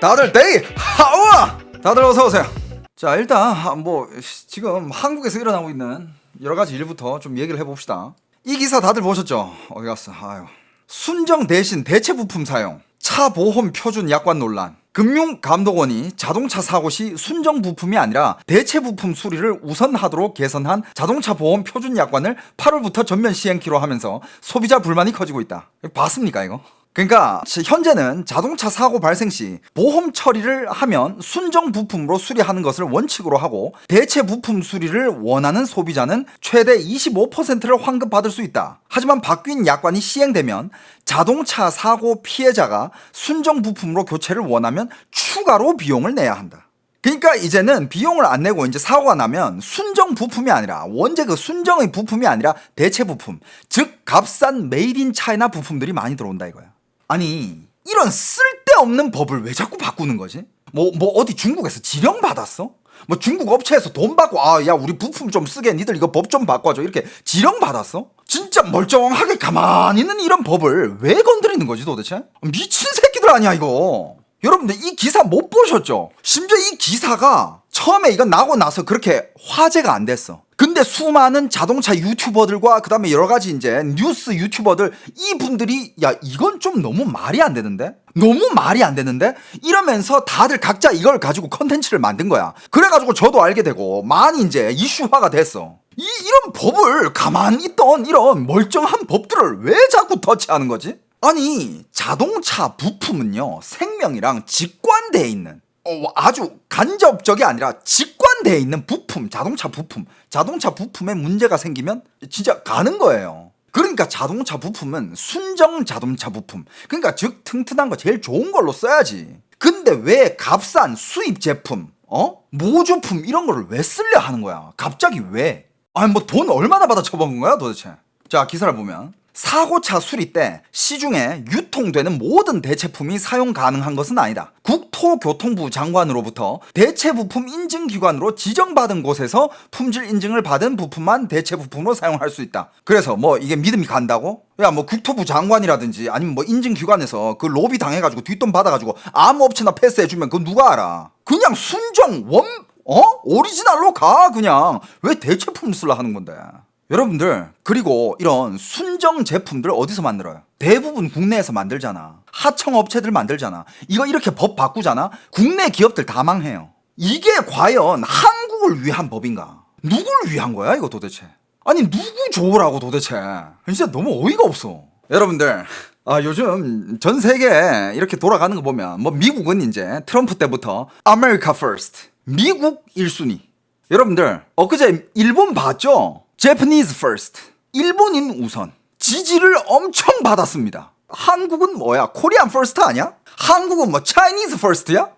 다들 데이 하우아! 다들 어서오세요. 자, 일단 지금 한국에서 일어나고 있는 여러가지 일부터 좀 얘기를 해봅시다. 이 기사 다들 보셨죠? 어디 갔어? 아유. 순정 대신 대체 부품 사용, 차 보험 표준 약관 논란. 금융감독원이 자동차 사고 시 순정 부품이 아니라 대체 부품 수리를 우선하도록 개선한 자동차 보험 표준 약관을 8월부터 전면 시행키로 하면서 소비자 불만이 커지고 있다. 봤습니까 이거? 그러니까 현재는 자동차 사고 발생 시 보험 처리를 하면 순정 부품으로 수리하는 것을 원칙으로 하고, 대체 부품 수리를 원하는 소비자는 최대 25%를 환급받을 수 있다. 하지만 바뀐 약관이 시행되면 자동차 사고 피해자가 순정 부품으로 교체를 원하면 추가로 비용을 내야 한다. 그러니까 이제는 비용을 안 내고 이제 사고가 나면 순정 부품이 아니라, 원재 그 순정의 부품이 아니라 대체 부품, 즉 값싼 메이드 인 차이나 부품들이 많이 들어온다 이거야. 아니, 이런 쓸데없는 법을 왜 자꾸 바꾸는 거지? 어디 중국에서 지령 받았어? 중국 업체에서 돈 받고, 야 우리 부품 좀 쓰게, 니들 이거 법 좀 바꿔줘, 이렇게 지령 받았어? 진짜 멀쩡하게 가만히 있는 이런 법을 왜 건드리는 거지 도대체? 미친 새끼들 아니야 이거. 여러분들 이 기사 못 보셨죠? 심지어 이 기사가 처음에 이거 나고 나서 그렇게 화제가 안 됐어. 근데 수많은 자동차 유튜버들과 그 다음에 여러가지 이제 뉴스 유튜버들, 이분들이 야 이건 좀 너무 말이 안 되는데? 너무 말이 안 되는데? 이러면서 다들 각자 이걸 가지고 컨텐츠를 만든 거야. 그래가지고 저도 알게 되고 많이 이제 이슈화가 됐어. 이런 법을 가만히 있던 이런 멀쩡한 법들을 왜 자꾸 터치하는 거지? 아니, 자동차 부품은요 생명이랑 직관되어 있는, 아주 간접적이 아니라 직관되어 있는 부품, 자동차 부품에 문제가 생기면 진짜 가는 거예요. 그러니까 자동차 부품은 순정 자동차 부품, 그러니까 즉 튼튼한 거 제일 좋은 걸로 써야지. 근데 왜 값싼 수입 제품, 모조품 이런 거를 왜 쓰려 하는 거야? 갑자기 왜? 아니 돈 얼마나 받아 처먹은 거야 도대체? 자, 기사를 보면 사고차 수리 때 시중에 유통되는 모든 대체품이 사용 가능한 것은 아니다. 국토교통부 장관으로부터 대체 부품 인증기관으로 지정받은 곳에서 품질 인증을 받은 부품만 대체 부품으로 사용할 수 있다. 그래서 이게 믿음이 간다고? 야, 국토부 장관이라든지 아니면 인증기관에서 그 로비 당해가지고 뒷돈 받아가지고 아무 업체나 패스해주면 그거 누가 알아? 그냥 순정 오리지널로 가. 그냥 왜 대체품을 쓰려 하는 건데? 여러분들, 그리고 이런 순정 제품들 어디서 만들어요? 대부분 국내에서 만들잖아. 하청업체들 만들잖아. 이거 이렇게 법 바꾸잖아? 국내 기업들 다 망해요. 이게 과연 한국을 위한 법인가? 누굴 위한 거야 이거 도대체? 아니 누구 좋으라고 도대체? 진짜 너무 어이가 없어. 여러분들, 요즘 전 세계 이렇게 돌아가는 거 보면 미국은 이제 트럼프 때부터 America First, 미국 1순위. 여러분들, 엊그제 일본 봤죠? Japanese first, 일본인 우선. 지지를 엄청 받았습니다. 한국은 뭐야? 코리안 퍼스트 아니야? 한국은 Chinese first야?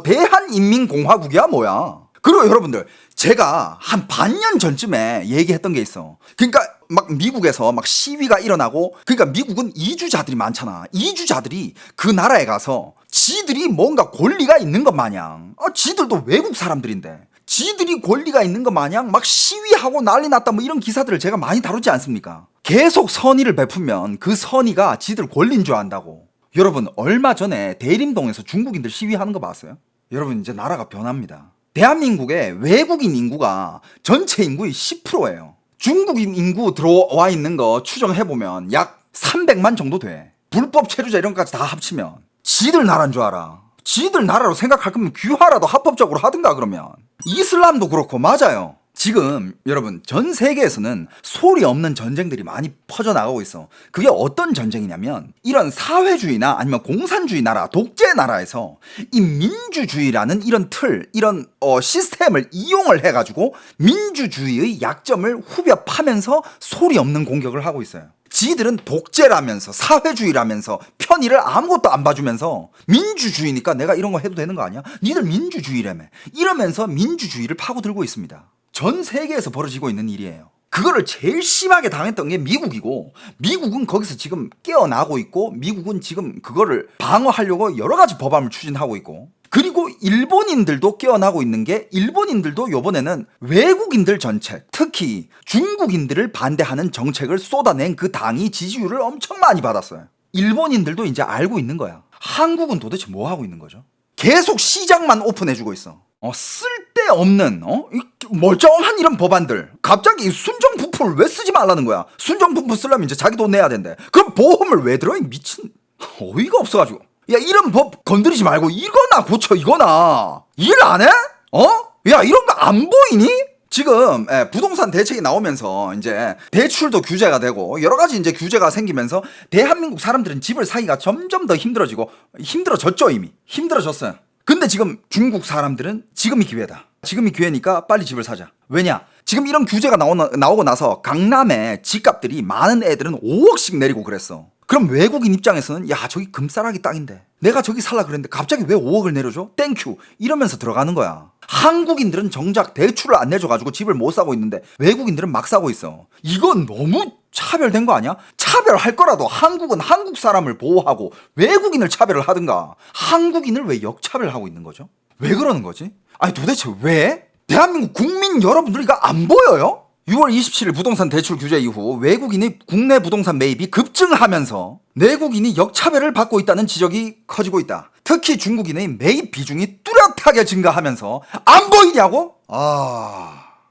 대한인민공화국이야 뭐야? 그리고 여러분들, 제가 한 반년 전쯤에 얘기했던 게 있어. 그러니까 미국에서 시위가 일어나고, 그러니까 미국은 이주자들이 많잖아. 이주자들이 그 나라에 가서 지들이 뭔가 권리가 있는 것 마냥, 지들도 외국 사람들인데 지들이 권리가 있는 것 마냥 시위하고 난리 났다, 이런 기사들을 제가 많이 다루지 않습니까? 계속 선의를 베풀면 그 선의가 지들 권리인 줄 안다고. 여러분, 얼마 전에 대림동에서 중국인들 시위하는 거 봤어요? 여러분, 이제 나라가 변합니다. 대한민국의 외국인 인구가 전체 인구의 10%예요. 중국인 인구 들어와 있는 거 추정해보면 약 300만 정도 돼. 불법 체류자 이런 것까지 다 합치면. 지들 나라인 줄 알아. 지들 나라로 생각할 거면 귀화라도 합법적으로 하든가. 그러면 이슬람도 그렇고. 맞아요. 지금 여러분, 전 세계에서는 소리 없는 전쟁들이 많이 퍼져나가고 있어. 그게 어떤 전쟁이냐면, 이런 사회주의나 아니면 공산주의 나라, 독재 나라에서 이 민주주의라는 이런 틀, 이런 시스템을 이용을 해가지고 민주주의의 약점을 후벼 파면서 소리 없는 공격을 하고 있어요. 지들은 독재라면서 사회주의라면서 편의를 아무것도 안 봐주면서 민주주의니까 내가 이런 거 해도 되는 거 아니야? 니들 민주주의라며 이러면서 민주주의를 파고들고 있습니다. 전 세계에서 벌어지고 있는 일이에요. 그거를 제일 심하게 당했던 게 미국이고, 미국은 거기서 지금 깨어나고 있고, 미국은 지금 그거를 방어하려고 여러 가지 법안을 추진하고 있고, 그리고 일본인들도 깨어나고 있는 게, 일본인들도 요번에는 외국인들 정책, 특히 중국인들을 반대하는 정책을 쏟아낸 그 당이 지지율을 엄청 많이 받았어요. 일본인들도 이제 알고 있는 거야. 한국은 도대체 뭐 하고 있는 거죠? 계속 시장만 오픈해주고 있어. 쓸데없는 이 멀쩡한 이런 법안들 갑자기 순정부품을 왜 쓰지 말라는 거야? 순정부품 쓰려면 이제 자기 돈 내야 된대. 그럼 보험을 왜 들어? 이 미친 어이가 없어가지고. 야, 이런 법 건드리지 말고 이거나 고쳐. 이거나 일 안 해? 야, 이런 거 안 보이니? 지금 부동산 대책이 나오면서 이제 대출도 규제가 되고 여러 가지 이제 규제가 생기면서 대한민국 사람들은 집을 사기가 점점 더 힘들어졌죠. 이미 힘들어졌어요. 근데 지금 중국 사람들은 지금이 기회다. 지금이 기회니까 빨리 집을 사자. 왜냐? 지금 이런 규제가 나오고 나서 강남에 집값들이 많은 애들은 5억씩 내리고 그랬어. 그럼 외국인 입장에서는 야, 저기 금싸라기 땅인데 내가 저기 살라 그랬는데 갑자기 왜 5억을 내려줘? 땡큐 이러면서 들어가는 거야. 한국인들은 정작 대출을 안 내줘가지고 집을 못 사고 있는데 외국인들은 막 사고 있어. 이건 너무 차별된 거 아니야? 차별할 거라도 한국은 한국 사람을 보호하고 외국인을 차별을 하든가. 한국인을 왜 역차별하고 있는 거죠? 왜 그러는 거지? 아니 도대체 왜? 대한민국 국민 여러분들 이거 안 보여요? 6월 27일 부동산 대출 규제 이후 외국인이 국내 부동산 매입이 급증하면서 내국인이 역차별을 받고 있다는 지적이 커지고 있다. 특히 중국인의 매입 비중이 뚜렷하게 증가하면서 안 보이냐고?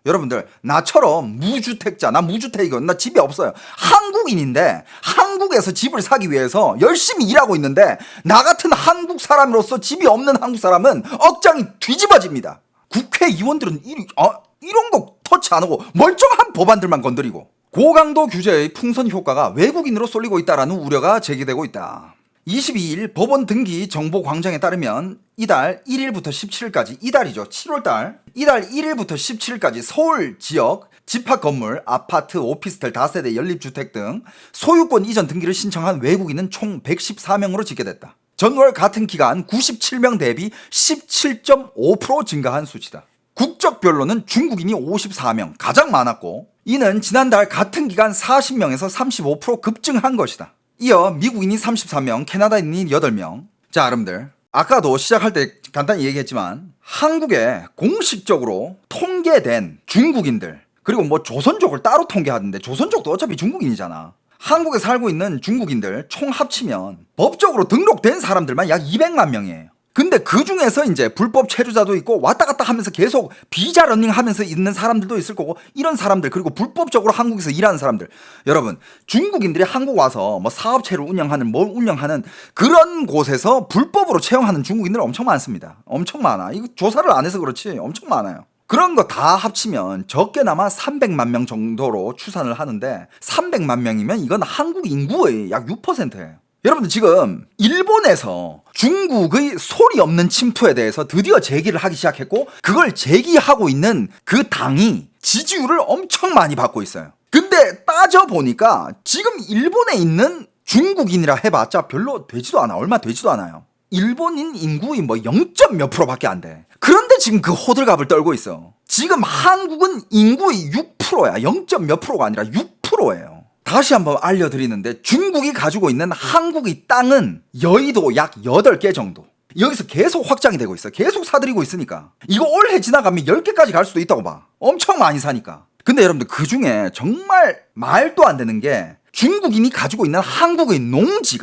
여러분들 나처럼 무주택자, 나 무주택이거든. 나 집이 없어요. 한국인인데 한국에서 집을 사기 위해서 열심히 일하고 있는데 나 같은 한국 사람으로서 집이 없는 한국 사람은 억장이 뒤집어집니다. 국회의원들은 이런 거 터치 안 하고 멀쩡한 법안들만 건드리고 고강도 규제의 풍선 효과가 외국인으로 쏠리고 있다라는 우려가 제기되고 있다. 22일 법원 등기 정보 광장에 따르면 이달 1일부터 17일까지 이달이죠. 7월달 이달 1일부터 17일까지 서울 지역 집합 건물, 아파트, 오피스텔, 다세대, 연립주택 등 소유권 이전 등기를 신청한 외국인은 총 114명으로 집계됐다. 전월 같은 기간 97명 대비 17.5% 증가한 수치다. 국적별로는 중국인이 54명, 가장 많았고 이는 지난달 같은 기간 40명에서 35% 급증한 것이다. 이어 미국인이 33명, 캐나다인이 8명. 자, 여러분들 아까도 시작할 때 간단히 얘기했지만 한국에 공식적으로 통계된 중국인들 그리고 뭐 조선족을 따로 통계하던데 조선족도 어차피 중국인이잖아. 한국에 살고 있는 중국인들 총 합치면 법적으로 등록된 사람들만 약 200만 명이에요. 근데 그 중에서 이제 불법 체류자도 있고 왔다 갔다 하면서 계속 비자 러닝 하면서 있는 사람들도 있을 거고 이런 사람들 그리고 불법적으로 한국에서 일하는 사람들. 여러분 중국인들이 한국 와서 뭐 사업체를 운영하는 뭘 운영하는 그런 곳에서 불법으로 채용하는 중국인들 엄청 많습니다. 엄청 많아. 이거 조사를 안 해서 그렇지 엄청 많아요. 그런 거 다 합치면 적게나마 300만 명 정도로 추산을 하는데 300만 명이면 이건 한국 인구의 약 6%예요. 여러분들 지금 일본에서 중국의 소리 없는 침투에 대해서 드디어 제기를 하기 시작했고 그걸 제기하고 있는 그 당이 지지율을 엄청 많이 받고 있어요. 근데 따져보니까 지금 일본에 있는 중국인이라 해봤자 별로 되지도 않아. 얼마 되지도 않아요. 일본인 인구의 뭐 0몇 %밖에 안 돼. 그런데 지금 그 호들갑을 떨고 있어. 지금 한국은 인구의 6%야. 0몇 %가 아니라 6%예요. 다시 한번 알려드리는데 중국이 가지고 있는 한국의 땅은 여의도 약 8개 정도. 여기서 계속 확장이 되고 있어. 계속 사들이고 있으니까. 이거 올해 지나가면 10개까지 갈 수도 있다고 봐. 엄청 많이 사니까. 근데 여러분들 그 중에 정말 말도 안 되는 게 중국인이 가지고 있는 한국의 농지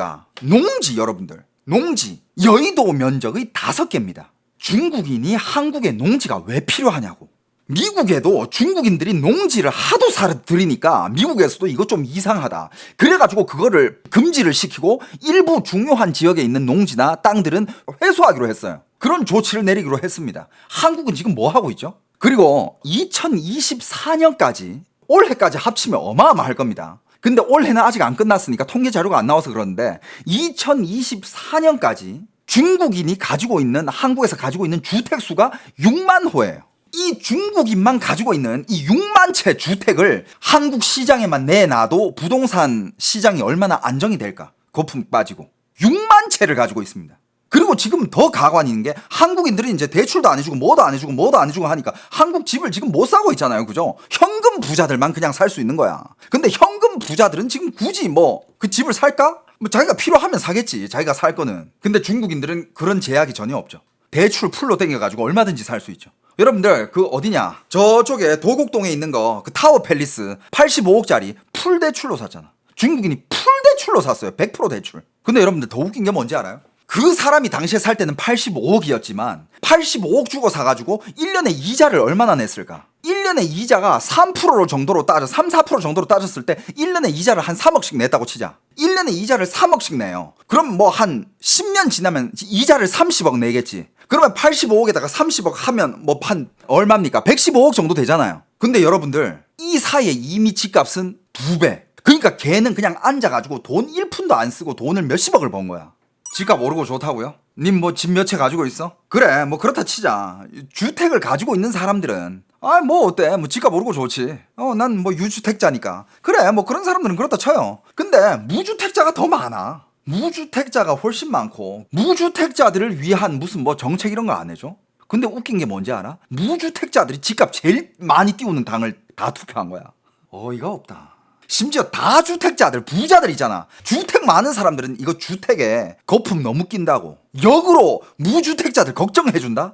여러분들. 농지. 여의도 면적의 5개입니다. 중국인이 한국의 농지가 왜 필요하냐고. 미국에도 중국인들이 농지를 하도 사들이니까 미국에서도 이거 좀 이상하다. 그래가지고 그거를 금지를 시키고 일부 중요한 지역에 있는 농지나 땅들은 회수하기로 했어요. 그런 조치를 내리기로 했습니다. 한국은 지금 뭐 하고 있죠? 그리고 2024년까지 올해까지 합치면 어마어마할 겁니다. 근데 올해는 아직 안 끝났으니까 통계 자료가 안 나와서 그러는데 2024년까지 중국인이 한국에서 가지고 있는 주택 수가 6만 호예요. 이 중국인만 가지고 있는 이 6만 채 주택을 한국 시장에만 내놔도 부동산 시장이 얼마나 안정이 될까? 거품 빠지고 6만 채를 가지고 있습니다. 그리고 지금 더 가관인 게 한국인들이 이제 대출도 안 해주고 뭐도 안 해주고 하니까 한국 집을 지금 못 사고 있잖아요. 그죠? 현금 부자들만 그냥 살 수 있는 거야. 근데 현금 부자들은 지금 굳이 그 집을 살까? 자기가 필요하면 사겠지. 자기가 살 거는. 근데 중국인들은 그런 제약이 전혀 없죠. 대출 풀로 땡겨가지고 얼마든지 살 수 있죠. 여러분들 그 어디냐 저쪽에 도곡동에 있는 거 그 타워 팰리스 85억짜리 풀 대출로 샀잖아. 중국인이 풀 대출로 샀어요. 100% 대출. 근데 여러분들 더 웃긴 게 뭔지 알아요? 그 사람이 당시에 살 때는 85억이었지만 85억 주고 사가지고 1년에 이자를 얼마나 냈을까? 1년에 이자가 3% 정도로 4% 정도로 따졌을 때 1년에 이자를 한 3억씩 냈다고 치자. 1년에 이자를 3억씩 내요. 그럼 뭐 한 10년 지나면 이자를 30억 내겠지. 그러면 85억에다가 30억 하면 뭐 한 얼마입니까? 115억 정도 되잖아요. 근데 여러분들 이 사이에 이미 집값은 2배. 그러니까 걔는 그냥 앉아가지고 돈 1푼도 안 쓰고 돈을 몇십억을 번 거야. 집값 오르고 좋다고요? 님 뭐 집 몇 채 가지고 있어? 그래 뭐 그렇다 치자. 주택을 가지고 있는 사람들은 뭐 어때? 뭐 집값 오르고 좋지. 난 뭐 유주택자니까. 그래 뭐 그런 사람들은 그렇다 쳐요. 근데 무주택자가 더 많아. 무주택자가 훨씬 많고 무주택자들을 위한 무슨 뭐 정책 이런 거 안 해줘? 근데 웃긴 게 뭔지 알아? 무주택자들이 집값 제일 많이 띄우는 당을 다 투표한 거야. 어이가 없다. 심지어 다주택자들 부자들 있잖아. 주택 많은 사람들은 이거 주택에 거품 너무 낀다고 역으로 무주택자들 걱정해준다?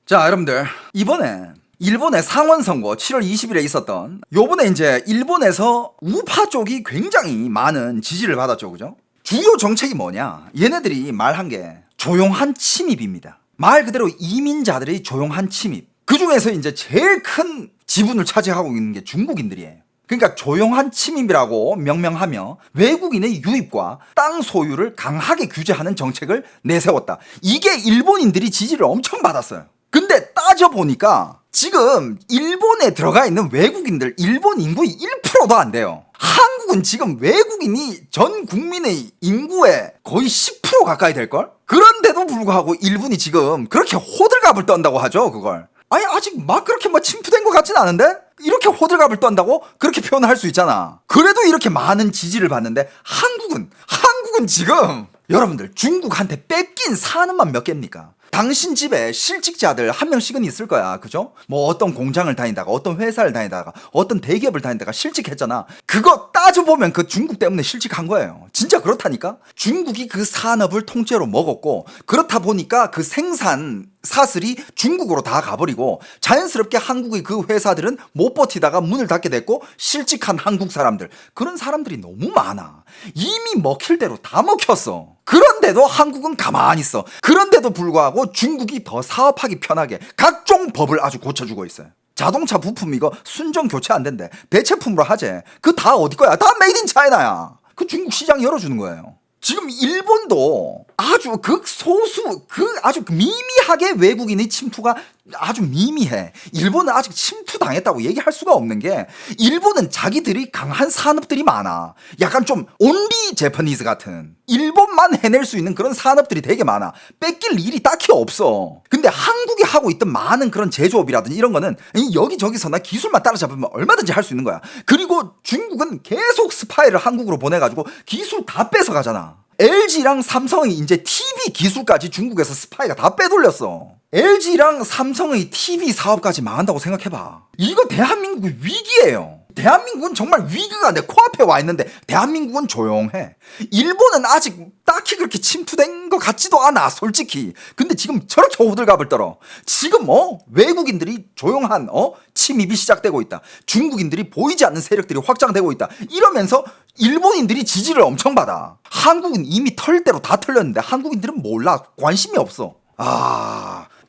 자 여러분들 이번에 일본의 상원선거 7월 20일에 있었던 요번에 이제 일본에서 우파 쪽이 굉장히 많은 지지를 받았죠. 그죠? 주요 정책이 뭐냐? 얘네들이 말한 게 조용한 침입입니다. 말 그대로 이민자들의 조용한 침입. 그 중에서 이제 제일 큰 지분을 차지하고 있는 게 중국인들이에요. 그러니까 조용한 침입이라고 명명하며 외국인의 유입과 땅 소유를 강하게 규제하는 정책을 내세웠다. 이게 일본인들이 지지를 엄청 받았어요. 근데 따져보니까 지금 일본에 들어가 있는 외국인들 일본 인구의 1%도 안 돼요. 한국은 지금 외국인이 전 국민의 인구의 거의 10% 가까이 될걸? 그런데도 불구하고 일본이 지금 그렇게 호들갑을 떤다고 하죠. 그걸 아니 아직 막 그렇게 뭐 침투된 것 같진 않은데? 이렇게 호들갑을 떤다고? 그렇게 표현할 수 있잖아. 그래도 이렇게 많은 지지를 받는데 한국은 지금 여러분들 중국한테 뺏긴 산업만 몇 개입니까? 당신 집에 실직자들 한 명씩은 있을 거야. 그죠? 뭐 어떤 공장을 다니다가 어떤 회사를 다니다가 어떤 대기업을 다니다가 실직했잖아. 그거 따져보면 그 중국 때문에 실직한 거예요. 진짜 그렇다니까? 중국이 그 산업을 통째로 먹었고 그렇다 보니까 그 생산 사슬이 중국으로 다 가버리고 자연스럽게 한국의 그 회사들은 못 버티다가 문을 닫게 됐고 실직한 한국 사람들 그런 사람들이 너무 많아. 이미 먹힐 대로 다 먹혔어. 그런데도 한국은 가만히 있어. 그런데도 불구하고 중국이 더 사업하기 편하게 각종 법을 아주 고쳐주고 있어요. 자동차 부품 이거 순정 교체 안 된대. 대체품으로 하재. 그 다 어디 거야? 다 메이드 인 차이나야. 그 중국 시장 열어주는 거예요. 지금 일본도 아주 극소수 아주 미미하게 외국인의 침투가 아주 미미해. 일본은 아직 침투당했다고 얘기할 수가 없는 게 일본은 자기들이 강한 산업들이 많아. 약간 좀 온리 재퍼니즈 같은 일본만 해낼 수 있는 그런 산업들이 되게 많아. 뺏길 일이 딱히 없어. 근데 한국이 하고 있던 많은 그런 제조업이라든지 이런 거는 여기저기서 나 기술만 따라잡으면 얼마든지 할 수 있는 거야. 그리고 중국은 계속 스파이를 한국으로 보내가지고 기술 다 뺏어가잖아. LG랑 삼성의 이제 TV 기술까지 중국에서 스파이가 다 빼돌렸어. LG랑 삼성의 TV 사업까지 망한다고 생각해봐. 이거 대한민국의 위기예요. 대한민국은 정말 위기가 내 코앞에 와 있는데 대한민국은 조용해. 일본은 아직 딱히 그렇게 침투된 것 같지도 않아 솔직히. 근데 지금 저렇게 호들갑을 떨어. 지금 외국인들이 조용한 침입이 시작되고 있다. 중국인들이 보이지 않는 세력들이 확장되고 있다. 이러면서 일본인들이 지지를 엄청 받아. 한국은 이미 털대로 다 털렸는데 한국인들은 몰라. 관심이 없어.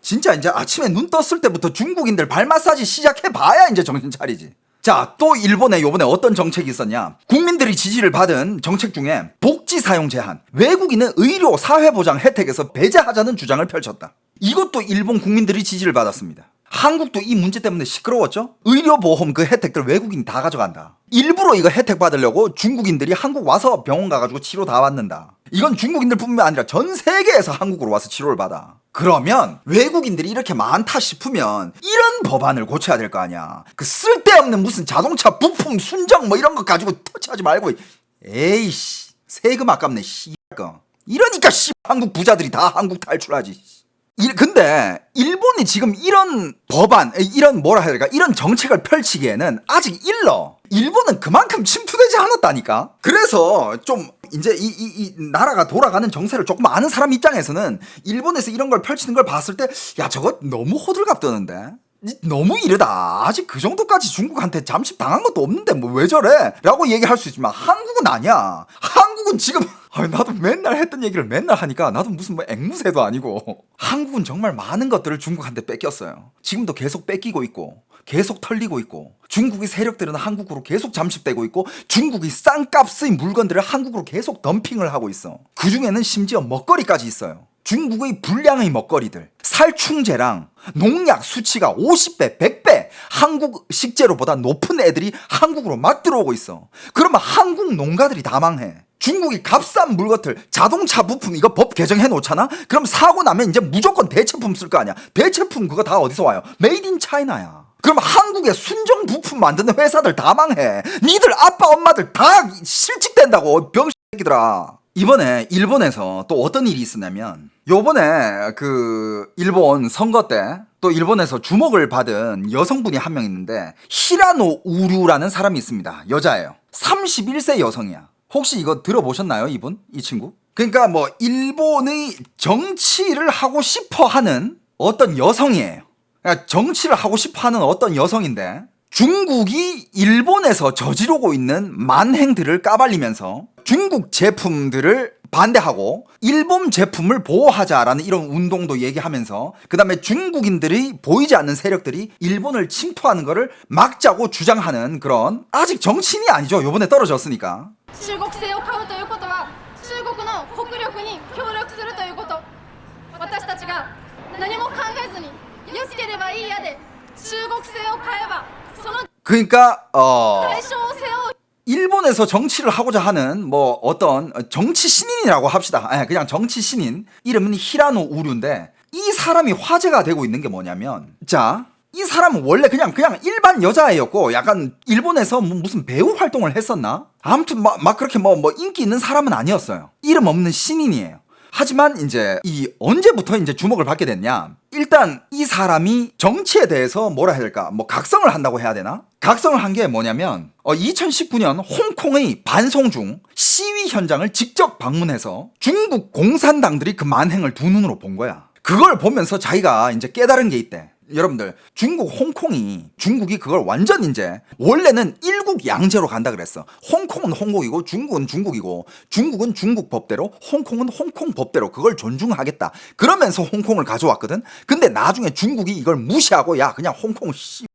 진짜 이제 아침에 눈 떴을 때부터 중국인들 발 마사지 시작해봐야 이제 정신 차리지. 자, 또 일본에 요번에 어떤 정책이 있었냐? 국민들이 지지를 받은 정책 중에 복지 사용 제한, 외국인은 의료 사회보장 혜택에서 배제하자는 주장을 펼쳤다. 이것도 일본 국민들이 지지를 받았습니다. 한국도 이 문제 때문에 시끄러웠죠? 의료보험 그 혜택들 외국인이 다 가져간다. 일부러 이거 혜택 받으려고 중국인들이 한국 와서 병원 가가지고 치료 다 받는다. 이건 중국인들 뿐만 아니라 전 세계에서 한국으로 와서 치료를 받아. 그러면 외국인들이 이렇게 많다 싶으면 이런 법안을 고쳐야 될 거 아니야. 그 쓸데없는 무슨 자동차 부품 순정 뭐 이런 거 가지고 터치하지 말고 에이씨 세금 아깝네 씨거. 이러니까 한국 부자들이 다 한국 탈출하지. 근데 일본이 지금 이런 법안, 이런 뭐라 해야 될까, 이런 정책을 펼치기에는 아직 일러. 일본은 그만큼 침투되지 않았다니까. 그래서 좀 이제 이 나라가 돌아가는 정세를 조금 아는 사람 입장에서는 일본에서 이런 걸 펼치는 걸 봤을 때 야 저거 너무 호들갑 떠는데 너무 이르다. 아직 그 정도까지 중국한테 잠식 당한 것도 없는데 뭐 왜 저래? 라고 얘기할 수 있지만 한국은 아니야. 한국은 지금 나도 맨날 했던 얘기를 맨날 하니까 나도 무슨 뭐 앵무새도 아니고. 한국은 정말 많은 것들을 중국한테 뺏겼어요. 지금도 계속 뺏기고 있고 계속 털리고 있고, 중국의 세력들은 한국으로 계속 잠식되고 있고, 중국이 싼 값의 물건들을 한국으로 계속 덤핑을 하고 있어. 그 중에는 심지어 먹거리까지 있어요. 중국의 불량의 먹거리들, 살충제랑 농약 수치가 50배, 100배 한국 식재료보다 높은 애들이 한국으로 막 들어오고 있어. 그러면 한국 농가들이 다 망해. 중국이 값싼 물것들, 자동차 부품 이거 법 개정해 놓잖아? 그럼 사고 나면 이제 무조건 대체품 쓸 거 아니야. 대체품 그거 다 어디서 와요? 메이드 인 차이나야. 그럼 한국의 순정 부품 만드는 회사들 다 망해. 니들 아빠 엄마들 다 실직된다고, 병새끼들아. 이번에 일본에서 또 어떤 일이 있었냐면, 요번에 그 일본 선거 때 또 일본에서 주목을 받은 여성분이 한 명 있는데, 히라노 우류라는 사람이 있습니다. 여자예요. 31세 여성이야. 혹시 이거 들어보셨나요, 이분? 이 친구? 그러니까 뭐 일본의 정치를 하고 싶어 하는 어떤 여성이에요. 그러니까 정치를 하고 싶어 하는 어떤 여성인데, 중국이 일본에서 저지르고 있는 만행들을 까발리면서 중국 제품들을 반대하고 일본 제품을 보호하자라는 이런 운동도 얘기하면서, 그 다음에 중국인들이 보이지 않는 세력들이 일본을 침투하는 거를 막자고 주장하는 그런, 아직 정치인이 아니죠. 요번에 떨어졌으니까. 中国製を買うということは中国の国力に協力するということ。私たちが何も考えずに安ければいいやで中国製を買えばその 그러니까 対象を背負う 일본에서 정치를 하고자 하는 뭐 어떤 정치 신인이라고 합시다. 그냥 정치 신인, 이름은 히라노 우류인데, 이 사람이 화제가 되고 있는 게 뭐냐면, 자, 이 사람은 원래 그냥 일반 여자애였고, 약간 일본에서 무슨 배우 활동을 했었나? 아무튼 막 그렇게 뭐 인기 있는 사람은 아니었어요. 이름 없는 신인이에요. 하지만 이제 언제부터 이제 주목을 받게 됐냐? 일단 이 사람이 정치에 대해서 뭐라 해야 될까? 뭐 각성을 한다고 해야 되나? 각성을 한 게 뭐냐면 2019년 홍콩의 반송중 시위 현장을 직접 방문해서 중국 공산당들이 그 만행을 두 눈으로 본 거야. 그걸 보면서 자기가 이제 깨달은 게 있대. 여러분들, 중국이 그걸 완전 이제 원래는 일국양제로 간다 그랬어. 홍콩은 홍콩이고 중국은 중국이고, 중국은 중국 법대로, 홍콩은 홍콩 법대로 그걸 존중하겠다. 그러면서 홍콩을 가져왔거든. 근데 나중에 중국이 이걸 무시하고, 야 그냥 홍콩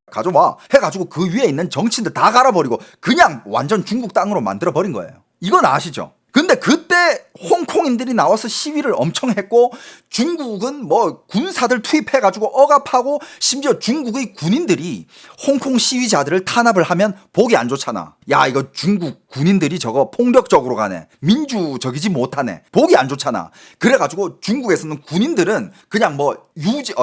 가져와 해가지고 그 위에 있는 정치인들 다 갈아버리고 그냥 완전 중국 땅으로 만들어버린 거예요. 이건 아시죠? 근데 그때 홍콩인들이 나와서 시위를 엄청 했고, 중국은 뭐 군사들 투입해가지고 억압하고, 심지어 중국의 군인들이 홍콩 시위자들을 탄압을 하면 보기 안 좋잖아. 야 이거 중국 군인들이 저거 폭력적으로 가네, 민주적이지 못하네, 보기 안 좋잖아. 그래가지고 중국에서는 군인들은 그냥 뭐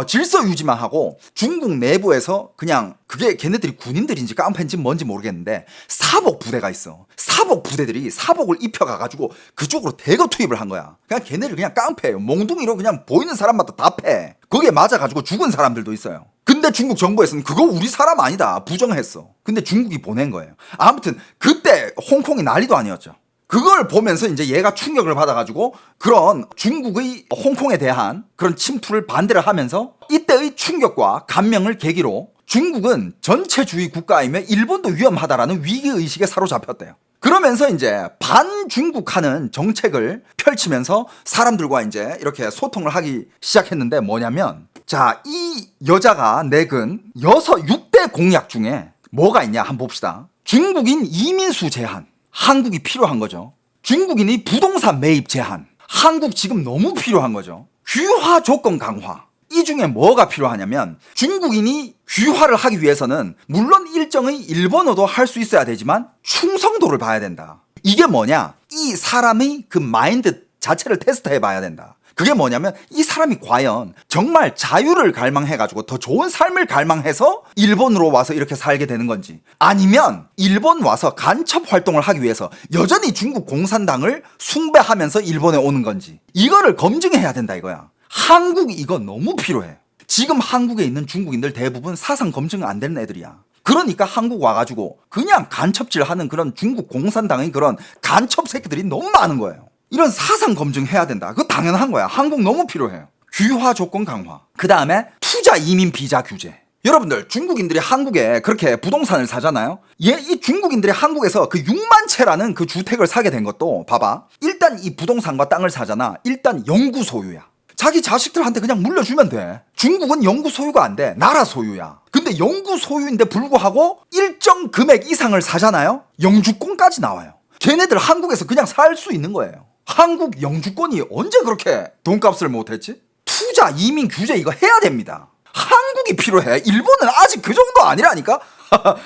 질서 유지만 하고, 중국 내부에서 그냥 그게 걔네들이 군인들인지 깡패인지 뭔지 모르겠는데 사복 부대가 있어. 사복 부대들이 사복을 입혀가가지고 그쪽으로 대거 투입을 한 거야. 그냥 걔네를 그냥 깡패예요. 몽둥이로 그냥 보이는 사람마다 다 패. 거기에 맞아가지고 죽은 사람들도 있어요. 근데 중국 정부에서는 그거 우리 사람 아니다 부정했어. 근데 중국이 보낸 거예요. 아무튼 그때 홍콩이 난리도 아니었죠. 그걸 보면서 이제 얘가 충격을 받아가지고 그런 중국의 홍콩에 대한 그런 침투를 반대를 하면서, 이때의 충격과 감명을 계기로 중국은 전체주의 국가이며 일본도 위험하다라는 위기의식에 사로잡혔대요. 그러면서 이제 반중국하는 정책을 펼치면서 사람들과 이제 이렇게 소통을 하기 시작했는데, 뭐냐면, 자, 이 여자가 내건 6대 공약 중에 뭐가 있냐 한번 봅시다. 중국인 이민수 제한, 한국이 필요한 거죠. 중국인이 부동산 매입 제한, 한국 지금 너무 필요한 거죠. 귀화 조건 강화, 이 중에 뭐가 필요하냐면, 중국인이 귀화를 하기 위해서는 물론 일정의 일본어도 할 수 있어야 되지만 충성도를 봐야 된다. 이게 뭐냐? 이 사람의 그 마인드 자체를 테스트해 봐야 된다. 그게 뭐냐면, 이 사람이 과연 정말 자유를 갈망해가지고 더 좋은 삶을 갈망해서 일본으로 와서 이렇게 살게 되는 건지, 아니면 일본 와서 간첩 활동을 하기 위해서 여전히 중국 공산당을 숭배하면서 일본에 오는 건지, 이거를 검증해야 된다 이거야. 한국이 이거 너무 필요해. 지금 한국에 있는 중국인들 대부분 사상 검증 안 되는 애들이야. 그러니까 한국 와가지고 그냥 간첩질하는 그런 중국 공산당의 그런 간첩 새끼들이 너무 많은 거예요. 이런 사상 검증해야 된다. 그거 당연한 거야. 한국 너무 필요해요. 귀화 조건 강화, 그 다음에 투자 이민 비자 규제, 여러분들 중국인들이 한국에 그렇게 부동산을 사잖아요. 이 중국인들이 한국에서 그 6만 채라는 그 주택을 사게 된 것도 봐봐. 일단 이 부동산과 땅을 사잖아. 일단 영구 소유야. 자기 자식들한테 그냥 물려주면 돼. 중국은 영구 소유가 안 돼. 나라 소유야. 근데 영구 소유인데 불구하고 일정 금액 이상을 사잖아요. 영주권까지 나와요. 걔네들 한국에서 그냥 살 수 있는 거예요. 한국 영주권이 언제 그렇게 돈값을 못했지? 투자, 이민 규제 이거 해야 됩니다. 한국이 필요해. 일본은 아직 그 정도 아니라니까?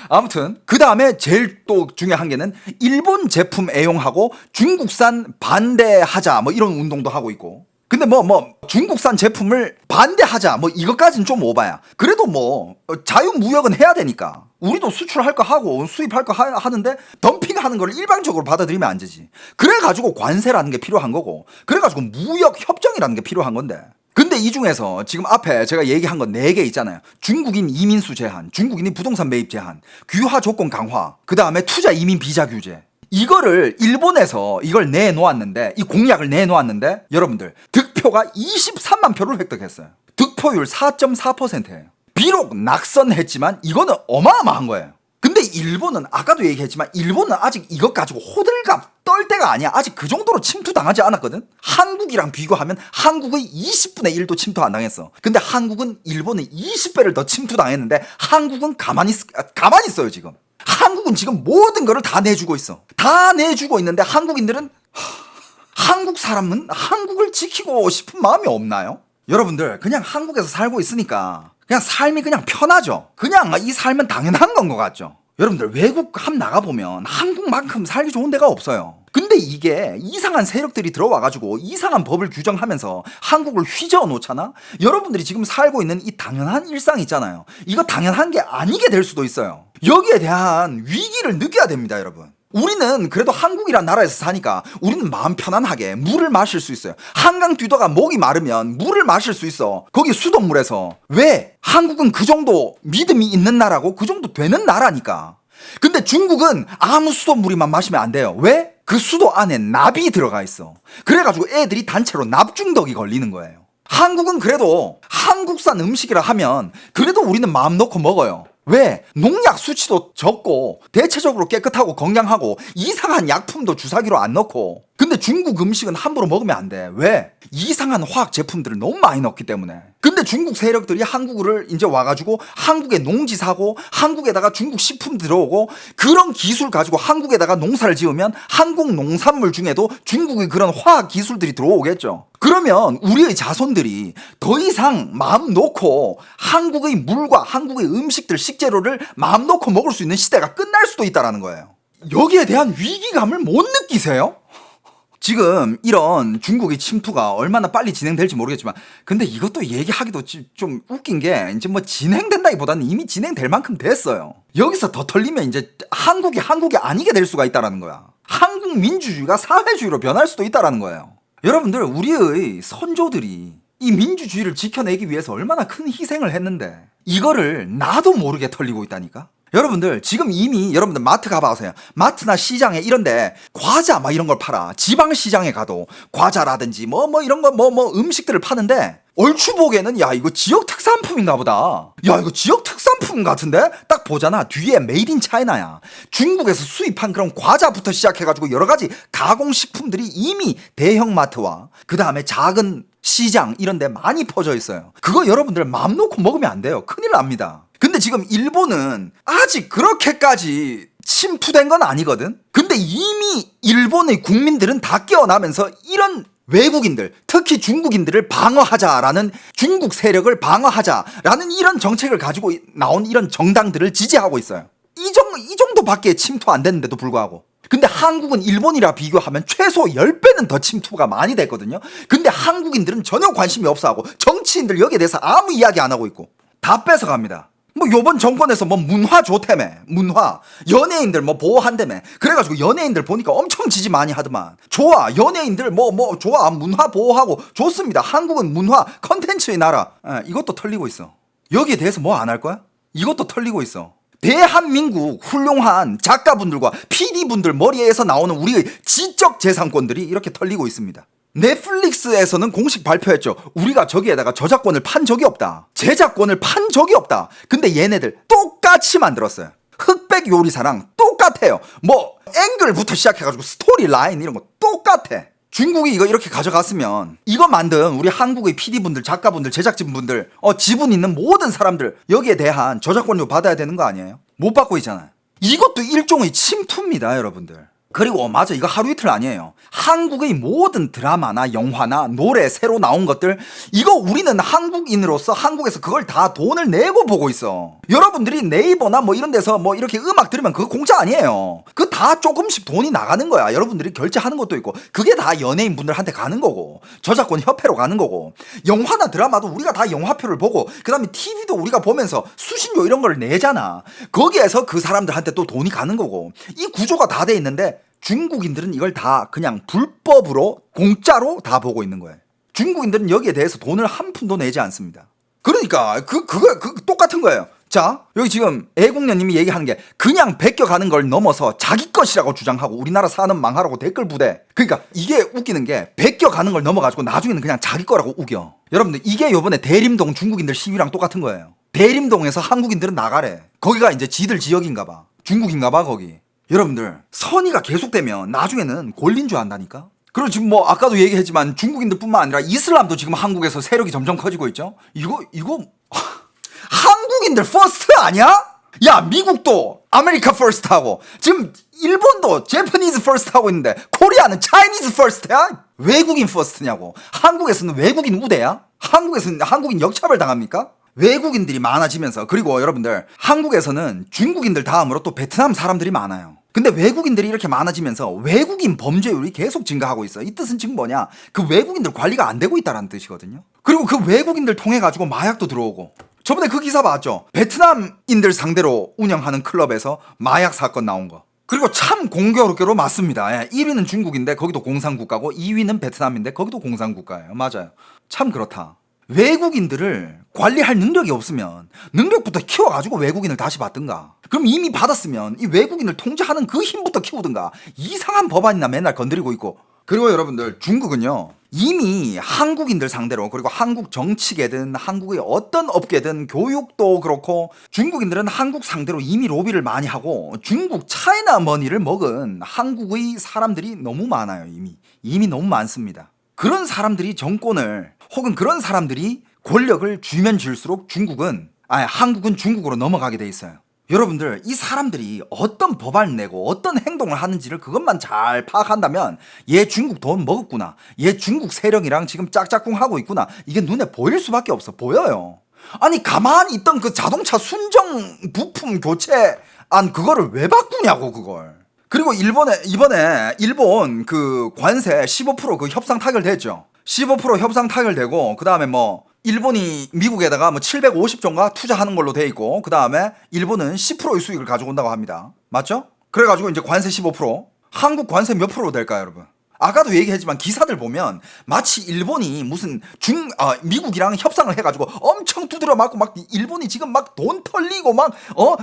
아무튼 그 다음에 제일 또 중요한 게는 일본 제품 애용하고 중국산 반대하자 뭐 이런 운동도 하고 있고. 근데 뭐 중국산 제품을 반대하자 뭐 이것까지는 좀 오바야. 그래도 뭐 자유무역은 해야 되니까 우리도 수출할 거 하고 수입할 거 하는데 덤핑하는 걸 일방적으로 받아들이면 안 되지. 그래가지고 관세라는 게 필요한 거고, 그래가지고 무역 협정이라는 게 필요한 건데. 근데 이 중에서 지금 앞에 제가 얘기한 건 4개 있잖아요. 중국인 이민수 제한, 중국인이 부동산 매입 제한, 귀화 조건 강화, 그 다음에 투자 이민 비자 규제. 이거를 일본에서 이걸 내놓았는데, 이 공약을 내놓았는데 여러분들 득표가 23만 표를 획득했어요. 득표율 4.4%예요. 비록 낙선했지만 이거는 어마어마한 거예요. 근데 일본은 아까도 얘기했지만 일본은 아직 이것 가지고 호들갑 떨 때가 아니야. 아직 그 정도로 침투당하지 않았거든. 한국이랑 비교하면 한국의 20분의 1도 침투 안 당했어. 근데 한국은 일본의 20배를 더 침투당했는데 한국은 가만히 있어요 지금. 한국은 지금 모든 거를 다 내주고 있어. 다 내주고 있는데 한국인들은 한국 사람은 한국을 지키고 싶은 마음이 없나요? 여러분들 그냥 한국에서 살고 있으니까 그냥 삶이 그냥 편하죠. 그냥 이 삶은 당연한 건 것 같죠. 여러분들 외국 한번 나가보면 한국만큼 살기 좋은 데가 없어요. 근데 이게 이상한 세력들이 들어와가지고 이상한 법을 규정하면서 한국을 휘저어 놓잖아? 여러분들이 지금 살고 있는 이 당연한 일상 있잖아요. 이거 당연한 게 아니게 될 수도 있어요. 여기에 대한 위기를 느껴야 됩니다, 여러분. 우리는 그래도 한국이란 나라에서 사니까 우리는 마음 편안하게 물을 마실 수 있어요. 한강 뛰다가 목이 마르면 물을 마실 수 있어. 거기 수돗물에서. 왜? 한국은 그 정도 믿음이 있는 나라고 그 정도 되는 나라니까. 근데 중국은 아무 수돗물이만 마시면 안 돼요. 왜? 그 수도 안에 납이 들어가 있어. 그래가지고 애들이 단체로 납중독이 걸리는 거예요. 한국은 그래도 한국산 음식이라 하면 그래도 우리는 마음 놓고 먹어요. 왜? 농약 수치도 적고 대체적으로 깨끗하고 건강하고 이상한 약품도 주사기로 안 넣고. 근데 중국 음식은 함부로 먹으면 안 돼. 왜? 이상한 화학 제품들을 너무 많이 넣기 때문에. 근데 중국 세력들이 한국을 이제 와가지고 한국에 농지 사고 한국에다가 중국 식품 들어오고 그런 기술 가지고 한국에다가 농사를 지으면 한국 농산물 중에도 중국의 그런 화학 기술들이 들어오겠죠. 그러면 우리의 자손들이 더 이상 마음 놓고 한국의 물과 한국의 음식들, 식재료를 마음 놓고 먹을 수 있는 시대가 끝날 수도 있다는 거예요. 여기에 대한 위기감을 못 느끼세요? 지금 이런 중국의 침투가 얼마나 빨리 진행될지 모르겠지만, 근데 이것도 얘기하기도 좀 웃긴 게 이제 뭐 진행된다기보다는 이미 진행될 만큼 됐어요. 여기서 더 털리면 이제 한국이 아니게 될 수가 있다는 거야. 한국 민주주의가 사회주의로 변할 수도 있다는 거예요. 여러분들 우리의 선조들이 이 민주주의를 지켜내기 위해서 얼마나 큰 희생을 했는데 이거를 나도 모르게 털리고 있다니까. 여러분들 지금 이미 여러분들 마트 가봐세요. 마트나 시장에 이런데 과자 막 이런 걸 팔아. 지방시장에 가도 과자라든지 뭐 이런 거 음식들을 파는데 얼추 보기에는 야 이거 지역 특산품인가 보다. 야 이거 지역 특산품 같은데? 딱 보잖아. 뒤에 메이드 인 차이나야. 중국에서 수입한 그런 과자부터 시작해가지고 여러 가지 가공식품들이 이미 대형마트와 그 다음에 작은 시장 이런 데 많이 퍼져 있어요. 그거 여러분들 마음 놓고 먹으면 안 돼요. 큰일 납니다. 근데 지금 일본은 아직 그렇게까지 침투된 건 아니거든. 근데 이미 일본의 국민들은 다 깨어나면서 이런 외국인들, 특히 중국인들을 방어하자라는, 중국 세력을 방어하자라는 이런 정책을 가지고 나온 이런 정당들을 지지하고 있어요. 이 정도밖에 침투 안 됐는데도 불구하고. 근데 한국은 일본이라 비교하면 최소 10배는 더 침투가 많이 됐거든요. 근데 한국인들은 전혀 관심이 없어하고 정치인들 여기에 대해서 아무 이야기 안 하고 있고 다 뺏어갑니다. 뭐 요번 정권에서 뭐 문화 좋다며, 문화 연예인들 뭐 보호한다며. 그래가지고 연예인들 보니까 엄청 지지 많이 하더만. 좋아, 연예인들 좋아, 문화 보호하고 좋습니다. 한국은 문화 컨텐츠의 나라. 이것도 털리고 있어. 여기에 대해서 뭐 안 할 거야? 이것도 털리고 있어. 대한민국 훌륭한 작가분들과 PD분들 머리에서 나오는 우리의 지적 재산권들이 이렇게 털리고 있습니다. 넷플릭스에서는 공식 발표했죠. 우리가 저기에다가 저작권을 판 적이 없다. 제작권을 판 적이 없다. 근데 얘네들 똑같이 만들었어요. 흑백 요리사랑 똑같아요. 뭐 앵글부터 시작해가지고 스토리 라인 이런 거 똑같아. 중국이 이거 이렇게 가져갔으면 이거 만든 우리 한국의 PD분들, 작가분들, 제작진분들, 지분 있는 모든 사람들 여기에 대한 저작권료 받아야 되는 거 아니에요? 못 받고 있잖아요. 이것도 일종의 침투입니다, 여러분들. 그리고 맞아, 이거 하루 이틀 아니에요. 한국의 모든 드라마나 영화나 노래 새로 나온 것들, 이거 우리는 한국인으로서 한국에서 그걸 다 돈을 내고 보고 있어. 여러분들이 네이버나 뭐 이런 데서 뭐 이렇게 음악 들으면 그거 공짜 아니에요. 그거 다 조금씩 돈이 나가는 거야. 여러분들이 결제하는 것도 있고, 그게 다 연예인분들한테 가는 거고, 저작권 협회로 가는 거고, 영화나 드라마도 우리가 다 영화표를 보고, 그 다음에 TV도 우리가 보면서 수신료 이런 걸 내잖아. 거기에서 그 사람들한테 또 돈이 가는 거고, 이 구조가 다 돼 있는데 중국인들은 이걸 다 그냥 불법으로 공짜로 다 보고 있는 거예요. 중국인들은 여기에 대해서 돈을 한 푼도 내지 않습니다. 그러니까 그거 똑같은 거예요. 자, 여기 지금 애국녀님이 얘기하는 게 그냥 베껴가는 걸 넘어서 자기 것이라고 주장하고 우리나라 산업 망하라고 댓글 부대. 그러니까 이게 웃기는 게 베껴가는 걸 넘어가지고 나중에는 그냥 자기 거라고 우겨. 여러분들 이게 요번에 대림동 중국인들 시위랑 똑같은 거예요. 대림동에서 한국인들은 나가래. 거기가 이제 지들 지역인가 봐. 중국인가 봐 거기. 여러분들 선의가 계속되면 나중에는 권리인 줄 안다니까. 그리고 지금 뭐 아까도 얘기했지만 중국인들 뿐만 아니라 이슬람도 지금 한국에서 세력이 점점 커지고 있죠. 이거 한국인들 퍼스트 아니야? 야, 미국도 아메리카 퍼스트 하고 지금 일본도 제퍼니즈 퍼스트 하고 있는데 코리아는 차이니즈 퍼스트야? 외국인 퍼스트냐고. 한국에서는 외국인 우대야? 한국에서는 한국인 역차별 당합니까? 외국인들이 많아지면서, 그리고 여러분들 한국에서는 중국인들 다음으로 또 베트남 사람들이 많아요. 근데 외국인들이 이렇게 많아지면서 외국인 범죄율이 계속 증가하고 있어. 이 뜻은 지금 뭐냐? 그 외국인들 관리가 안 되고 있다는 뜻이거든요. 그리고 그 외국인들 통해 가지고 마약도 들어오고. 저번에 그 기사 봤죠? 베트남인들 상대로 운영하는 클럽에서 마약 사건 나온 거. 그리고 참 공교롭게로 맞습니다. 1위는 중국인데 거기도 공산국가고 2위는 베트남인데 거기도 공산국가예요. 맞아요. 참 그렇다. 외국인들을 관리할 능력이 없으면 능력부터 키워가지고 외국인을 다시 받든가. 그럼 이미 받았으면 이 외국인을 통제하는 그 힘부터 키우든가. 이상한 법안이나 맨날 건드리고 있고. 그리고 여러분들 중국은요 이미 한국인들 상대로, 그리고 한국 정치계든 한국의 어떤 업계든 교육도 그렇고 중국인들은 한국 상대로 이미 로비를 많이 하고 중국 차이나 머니를 먹은 한국의 사람들이 너무 많아요. 이미 너무 많습니다. 그런 사람들이 정권을, 혹은 그런 사람들이 권력을 쥐면 쥘수록 한국은 중국으로 넘어가게 돼 있어요. 여러분들 이 사람들이 어떤 법안을 내고 어떤 행동을 하는지를 그것만 잘 파악한다면 얘 중국 돈 먹었구나, 얘 중국 세력이랑 지금 짝짝꿍 하고 있구나, 이게 눈에 보일 수밖에 없어. 보여요. 아니 가만히 있던 그 자동차 순정 부품 교체안 그거를 왜 바꾸냐고 그걸. 그리고 이번에 일본 그 관세 15% 그 협상 타결됐죠. 15% 협상 타결되고, 그 다음에 뭐 일본이 미국에다가 뭐 750조인가 투자하는 걸로 돼 있고, 그 다음에 일본은 10%의 수익을 가져온다고 합니다. 맞죠? 그래가지고 이제 관세 15%, 한국 관세 몇 프로 될까요, 여러분? 아까도 얘기했지만 기사들 보면 마치 일본이 무슨 미국이랑 협상을 해가지고 엄청 두드려 맞고 막 일본이 지금 막 돈 털리고 막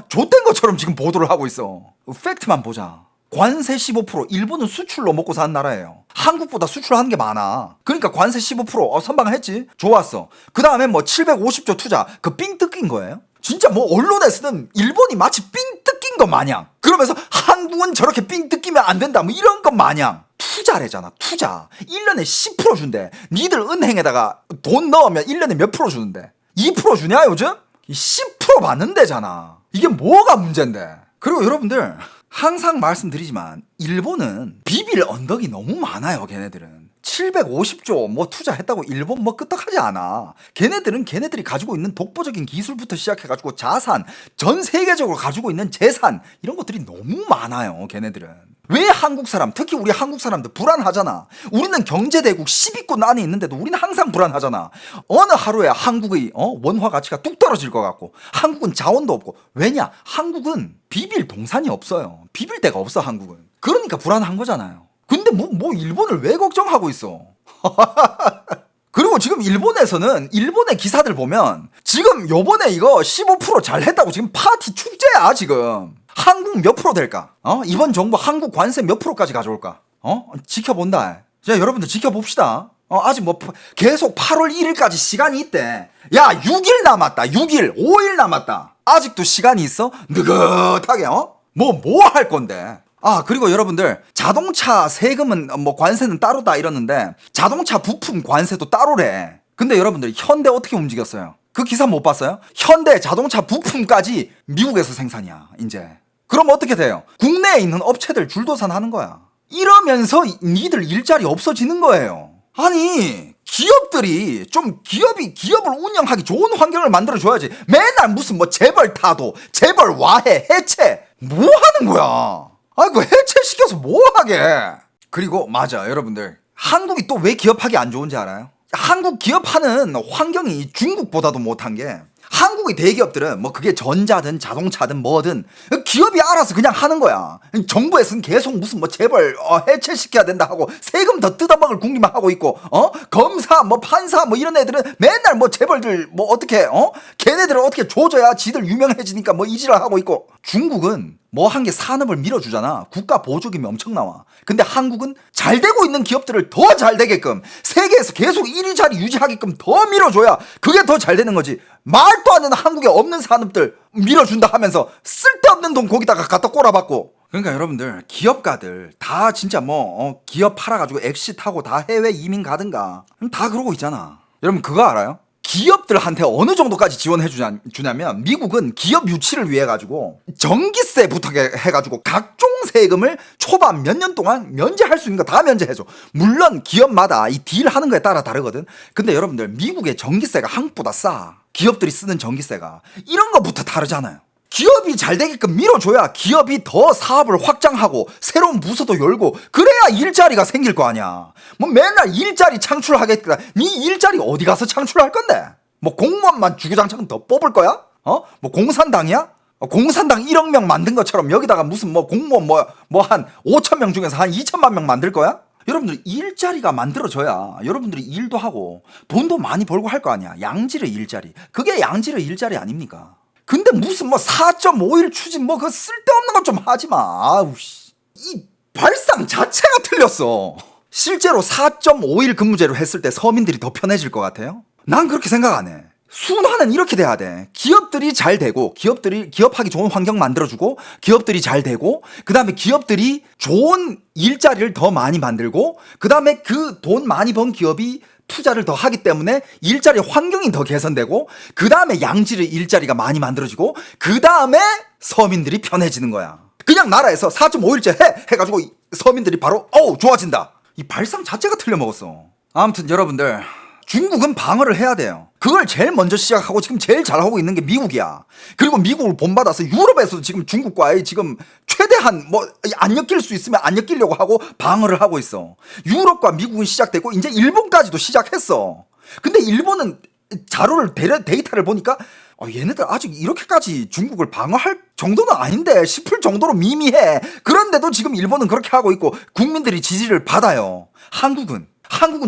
좆된 것처럼 지금 보도를 하고 있어. 팩트만 보자. 관세 15%, 일본은 수출로 먹고 사는 나라예요. 한국보다 수출하는 게 많아. 그러니까 관세 15% 선방했지? 좋았어. 그 다음에 뭐 750조 투자, 그 삥 뜯긴 거예요? 진짜 뭐 언론에서는 일본이 마치 삥 뜯긴 것 마냥, 그러면서 한국은 저렇게 삥 뜯기면 안 된다 뭐 이런 것 마냥. 투자래잖아, 투자. 1년에 10% 준대. 니들 은행에다가 돈 넣으면 1년에 몇 프로 주는데? 2% 주냐 요즘? 10% 받는데잖아. 이게 뭐가 문제인데? 그리고 여러분들 항상 말씀드리지만 일본은 비빌 언덕이 너무 많아요. 걔네들은 750조 뭐 투자했다고 일본 뭐 끄떡하지 않아. 걔네들은 걔네들이 가지고 있는 독보적인 기술부터 시작해가지고 자산, 전 세계적으로 가지고 있는 재산, 이런 것들이 너무 많아요. 걔네들은. 왜 한국 사람, 특히 우리 한국 사람들 불안하잖아. 우리는 경제대국 10위권 안에 있는데도 우리는 항상 불안하잖아. 어느 하루에 한국의 원화 가치가 뚝 떨어질 것 같고, 한국은 자원도 없고. 왜냐? 한국은 비빌 동산이 없어요. 비빌 데가 없어 한국은. 그러니까 불안한 거잖아요. 근데 뭐 일본을 왜 걱정하고 있어? 그리고 지금 일본에서는 일본의 기사들 보면 지금 요번에 이거 15% 잘했다고 지금 파티 축제야 지금. 한국 몇 프로 될까? 이번 정부 한국 관세 몇 프로까지 가져올까? 지켜본다. 자, 여러분들 지켜봅시다. 아직 뭐 계속 8월 1일까지 시간이 있대. 야, 6일 남았다. 6일, 5일 남았다. 아직도 시간이 있어? 느긋하게 뭐 할 건데. 그리고 여러분들 자동차 세금은 뭐 관세는 따로다 이러는데 자동차 부품 관세도 따로래. 근데 여러분들 현대 어떻게 움직였어요? 그 기사 못 봤어요? 현대 자동차 부품까지 미국에서 생산이야 이제. 그럼 어떻게 돼요? 국내에 있는 업체들 줄도산하는 거야. 이러면서 니들 일자리 없어지는 거예요. 아니 기업들이 좀 기업을 운영하기 좋은 환경을 만들어줘야지. 맨날 무슨 뭐 재벌 타도 재벌 와해 해체 뭐 하는 거야. 그 해체시켜서 뭐 하게. 그리고 맞아 여러분들, 한국이 또 왜 기업하기 안 좋은지 알아요? 한국 기업하는 환경이 중국보다도 못한 게, 한국의 대기업들은 뭐 그게 전자든 자동차든 뭐든 기업이 알아서 그냥 하는 거야. 정부에서는 계속 무슨 뭐 재벌 해체시켜야 된다 하고 세금 더 뜯어먹을 궁리만 하고 있고, 검사 뭐 판사 뭐 이런 애들은 맨날 뭐 재벌들 뭐 어떻게 걔네들을 어떻게 조져야 지들 유명해지니까 뭐 이지랄 하고 있고. 중국은 뭐 한 개 산업을 밀어주잖아. 국가 보조금이 엄청 나와. 근데 한국은 잘 되고 있는 기업들을 더 잘 되게끔 세계에서 계속 1위 자리 유지하게끔 더 밀어줘야 그게 더 잘 되는 거지. 말도 안 되는 한국에 없는 산업들 밀어준다 하면서 쓸데없는 돈 거기다가 갖다 꼬라박고. 그러니까 여러분들 기업가들 다 진짜 뭐 기업 팔아가지고 엑시트하고 다 해외 이민 가든가 다 그러고 있잖아. 여러분 그거 알아요? 기업들한테 어느 정도까지 지원해 주냐면 미국은 기업 유치를 위해 가지고 전기세부터 해가지고 각종 세금을 초반 몇 년 동안 면제할 수 있는 거 다 면제해줘. 물론 기업마다 이 딜 하는 거에 따라 다르거든. 근데 여러분들 미국의 전기세가 한국보다 싸. 기업들이 쓰는 전기세가 이런 거부터 다르잖아요. 기업이 잘 되게끔 밀어줘야 기업이 더 사업을 확장하고 새로운 부서도 열고 그래야 일자리가 생길 거 아니야. 뭐 맨날 일자리 창출하겠다. 네 일자리 어디 가서 창출할 건데? 뭐 공무원만 주구장창 더 뽑을 거야? 뭐 공산당이야? 공산당 1억 명 만든 것처럼 여기다가 무슨 뭐 공무원 뭐 한 5천 명 중에서 한 2천만 명 만들 거야? 여러분들 일자리가 만들어져야 여러분들이 일도 하고 돈도 많이 벌고 할 거 아니야. 양질의 일자리. 그게 양질의 일자리 아닙니까? 근데 무슨 뭐 4.5일 추진 뭐 그 쓸데없는 것 좀 하지 마. 아우씨. 이 발상 자체가 틀렸어. 실제로 4.5일 근무제로 했을 때 서민들이 더 편해질 것 같아요? 난 그렇게 생각 안 해. 순환은 이렇게 돼야 돼. 기업들이 잘 되고, 기업하기 좋은 환경 만들어주고, 기업들이 잘 되고, 그 다음에 기업들이 좋은 일자리를 더 많이 만들고, 그 다음에 그 돈 많이 번 기업이 투자를 더 하기 때문에 일자리 환경이 더 개선되고, 그 다음에 양질의 일자리가 많이 만들어지고, 그 다음에 서민들이 편해지는 거야. 그냥 나라에서 4.5일째 해가지고 서민들이 바로 좋아진다. 이 발상 자체가 틀려먹었어. 아무튼 여러분들 중국은 방어를 해야 돼요. 그걸 제일 먼저 시작하고 지금 제일 잘하고 있는 게 미국이야. 그리고 미국을 본받아서 유럽에서도 지금 중국과의 지금 최대한 뭐 안 엮일 수 있으면 안 엮이려고 하고 방어를 하고 있어. 유럽과 미국은 시작됐고 이제 일본까지도 시작했어. 근데 일본은 자료를 데이터를 보니까 얘네들 아직 이렇게까지 중국을 방어할 정도는 아닌데 싶을 정도로 미미해. 그런데도 지금 일본은 그렇게 하고 있고 국민들이 지지를 받아요. 한국은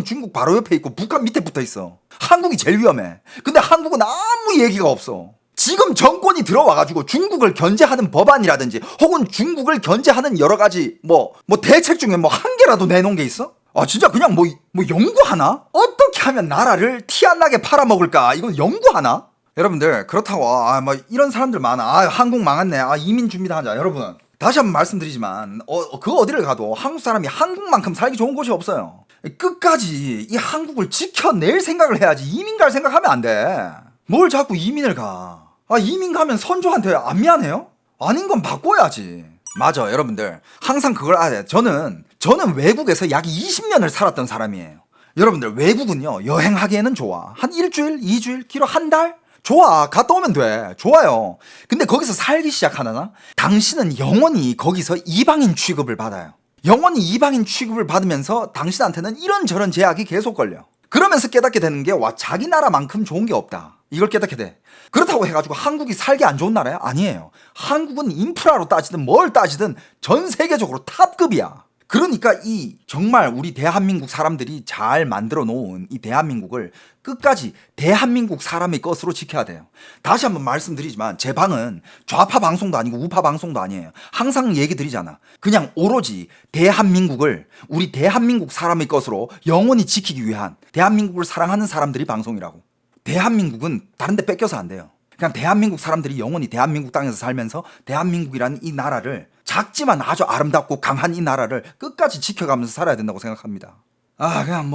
중국 바로 옆에 있고 북한 밑에 붙어 있어. 한국이 제일 위험해. 근데 한국은 아무 얘기가 없어. 지금 정권이 들어와가지고 중국을 견제하는 법안이라든지 혹은 중국을 견제하는 여러 가지 뭐 대책 중에 뭐 한 개라도 내놓은 게 있어? 진짜 그냥 뭐 연구하나? 어떻게 하면 나라를 티 안 나게 팔아먹을까? 이건 연구하나? 여러분들 그렇다고 뭐 이런 사람들 많아. 한국 망했네. 이민 준비다 하자. 여러분 다시 한번 말씀드리지만 그 어디를 가도 한국 사람이 한국만큼 살기 좋은 곳이 없어요. 끝까지 이 한국을 지켜낼 생각을 해야지. 이민 갈 생각하면 안 돼. 뭘 자꾸 이민을 가. 이민 가면 선조한테 안 미안해요? 아닌 건 바꿔야지. 맞아 여러분들 항상 그걸 알아야 돼. 저는 외국에서 약 20년을 살았던 사람이에요. 여러분들 외국은요 여행하기에는 좋아. 한 일주일, 2주일, 길어 한 달? 좋아. 갔다 오면 돼. 좋아요. 근데 거기서 살기 시작하나? 당신은 영원히 거기서 이방인 취급을 받아요. 영원히 이방인 취급을 받으면서 당신한테는 이런저런 제약이 계속 걸려. 그러면서 깨닫게 되는 게 자기 나라만큼 좋은 게 없다. 이걸 깨닫게 돼. 그렇다고 해가지고 한국이 살기 안 좋은 나라야? 아니에요. 한국은 인프라로 따지든 뭘 따지든 전 세계적으로 탑급이야. 그러니까 이 정말 우리 대한민국 사람들이 잘 만들어 놓은 이 대한민국을 끝까지 대한민국 사람의 것으로 지켜야 돼요. 다시 한번 말씀드리지만 제 방은 좌파 방송도 아니고 우파 방송도 아니에요. 항상 얘기 드리잖아. 그냥 오로지 대한민국을 우리 대한민국 사람의 것으로 영원히 지키기 위한 대한민국을 사랑하는 사람들이 방송이라고. 대한민국은 다른 데 뺏겨서 안 돼요. 그냥 대한민국 사람들이 영원히 대한민국 땅에서 살면서 대한민국이라는 이 나라를 작지만 아주 아름답고 강한 이 나라를 끝까지 지켜가면서 살아야 된다고 생각합니다. 그냥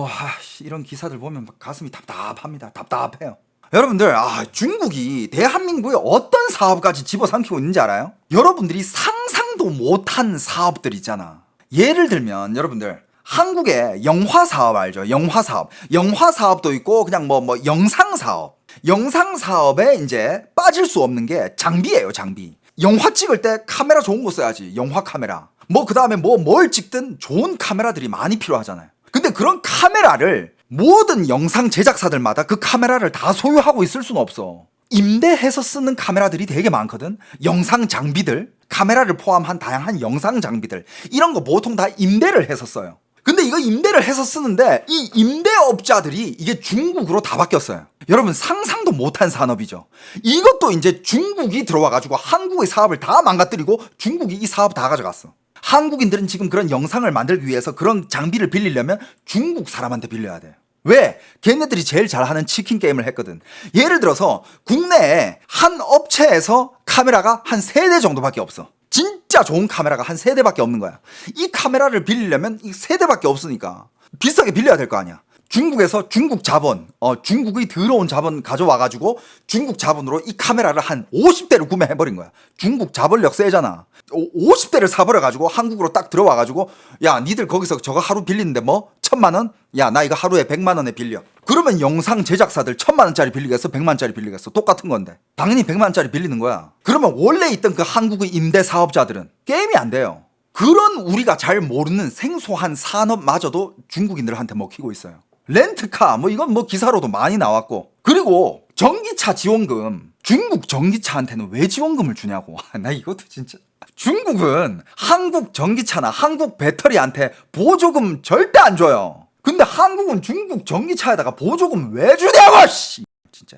이런 기사들 보면 가슴이 답답합니다. 답답해요. 여러분들, 중국이 대한민국에 어떤 사업까지 집어삼키고 있는지 알아요? 여러분들이 상상도 못한 사업들 있잖아. 예를 들면 여러분들, 한국의 영화 사업 알죠? 영화 사업. 영화 사업도 있고 그냥 영상 사업. 영상 사업에 이제 빠질 수 없는 게 장비예요, 장비. 영화 찍을 때 카메라 좋은 거 써야지. 영화 카메라. 그 다음에 뭘 찍든 좋은 카메라들이 많이 필요하잖아요. 근데 그런 카메라를 모든 영상 제작사들마다 그 카메라를 다 소유하고 있을 수는 없어. 임대해서 쓰는 카메라들이 되게 많거든. 영상 장비들, 카메라를 포함한 다양한 영상 장비들, 이런 거 보통 다 임대를 해서 써요. 근데 이거 임대를 해서 쓰는데 이 임대업자들이 이게 중국으로 다 바뀌었어요. 여러분, 상상도 못한 산업이죠. 이것도 이제 중국이 들어와가지고 한국의 사업을 다 망가뜨리고 중국이 이 사업 다 가져갔어. 한국인들은 지금 그런 영상을 만들기 위해서 그런 장비를 빌리려면 중국 사람한테 빌려야 돼요. 왜? 걔네들이 제일 잘하는 치킨 게임을 했거든. 예를 들어서 국내에 한 업체에서 카메라가 한 3대 정도밖에 없어. 진짜 좋은 카메라가 한 3대밖에 없는 거야. 이 카메라를 빌리려면 이 3대밖에 없으니까 비싸게 빌려야 될 거 아니야. 중국에서 중국 자본, 중국의 더러운 자본 가져와가지고 중국 자본으로 이 카메라를 한 50대를 구매해버린 거야. 중국 자본력 세잖아. 50대를 사버려가지고 한국으로 딱 들어와가지고, 야, 니들 거기서 저거 하루 빌리는데 1,000만 원? 야, 나 이거 하루에 100만 원에 빌려. 그러면 영상 제작사들 1,000만 원짜리 빌리겠어? 100만 원짜리 빌리겠어? 똑같은 건데. 당연히 100만 원짜리 빌리는 거야. 그러면 원래 있던 그 한국의 임대 사업자들은 게임이 안 돼요. 그런 우리가 잘 모르는 생소한 산업마저도 중국인들한테 먹히고 있어요. 렌트카 이건 기사로도 많이 나왔고, 그리고 전기차 지원금, 중국 전기차한테는 왜 지원금을 주냐고. 나 이것도 진짜. 중국은 한국 전기차나 한국 배터리한테 보조금 절대 안 줘요. 근데 한국은 중국 전기차에다가 보조금 왜 주냐고, 씨. 진짜.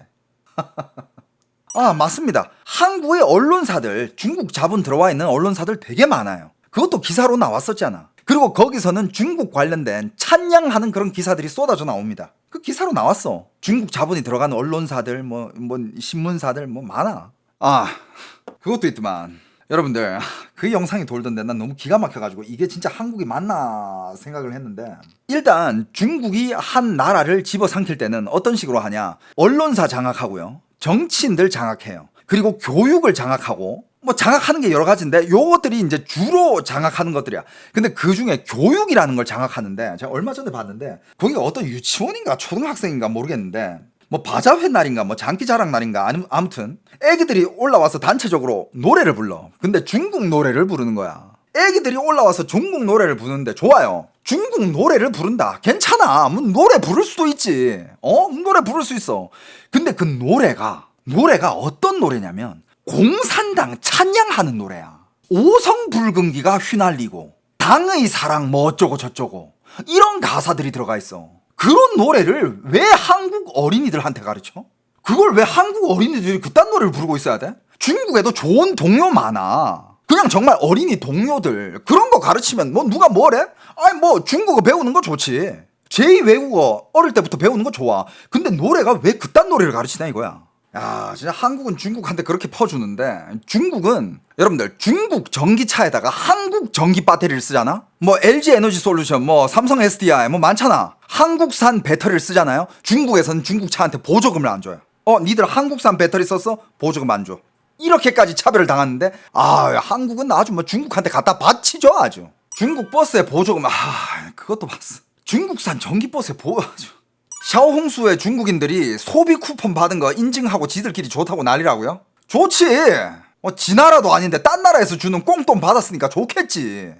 맞습니다. 한국의 언론사들, 중국 자본 들어와 있는 언론사들 되게 많아요. 그것도 기사로 나왔었잖아. 그리고 거기서는 중국 관련된 찬양하는 그런 기사들이 쏟아져 나옵니다. 그 기사로 나왔어. 중국 자본이 들어간 언론사들, 신문사들 많아. 그것도 있더만. 여러분들, 그 영상이 돌던데 난 너무 기가 막혀가지고 이게 진짜 한국이 맞나 생각을 했는데, 일단 중국이 한 나라를 집어삼킬 때는 어떤 식으로 하냐. 언론사 장악하고요, 정치인들 장악해요. 그리고 교육을 장악하고, 장악하는 게 여러 가지인데 요것들이 이제 주로 장악하는 것들이야. 근데 그 중에 교육이라는 걸 장악하는데, 제가 얼마 전에 봤는데 거기가 어떤 유치원인가 초등학생인가 모르겠는데 바자회 날인가 장기자랑 날인가 아무튼 애기들이 올라와서 단체적으로 노래를 불러. 근데 중국 노래를 부르는 거야. 애기들이 올라와서 중국 노래를 부르는데 좋아요. 중국 노래를 부른다. 괜찮아. 노래 부를 수도 있지. 노래 부를 수 있어. 근데 그 노래가 어떤 노래냐면 공산당 찬양하는 노래야. 오성불금기가 휘날리고 당의 사랑 어쩌고 저쩌고 이런 가사들이 들어가 있어. 그런 노래를 왜 한국 어린이들한테 가르쳐? 그걸 왜 한국 어린이들이 그딴 노래를 부르고 있어야 돼? 중국에도 좋은 동요 많아. 그냥 정말 어린이 동요들 그런 거 가르치면 누가 뭐래? 중국어 배우는 거 좋지. 제2외국어 어릴 때부터 배우는 거 좋아. 근데 노래가 왜 그딴 노래를 가르치냐 이거야. 야, 진짜 한국은 중국한테 그렇게 퍼주는데, 중국은 여러분들 중국 전기차에다가 한국 전기 배터리를 쓰잖아. LG 에너지 솔루션, 삼성 SDI 많잖아. 한국산 배터리를 쓰잖아요. 중국에서는 중국 차한테 보조금을 안 줘요. 니들 한국산 배터리 썼어? 보조금 안 줘. 이렇게까지 차별을 당하는데, 한국은 아주 중국한테 갖다 바치죠 아주. 중국 버스에 보조금, 그것도 봤어. 중국산 전기 버스에 아주. 샤오홍수의 중국인들이 소비 쿠폰 받은 거 인증하고 지들끼리 좋다고 난리라고요? 좋지. 지 나라도 아닌데 딴 나라에서 주는 꽁돈 받았으니까 좋겠지.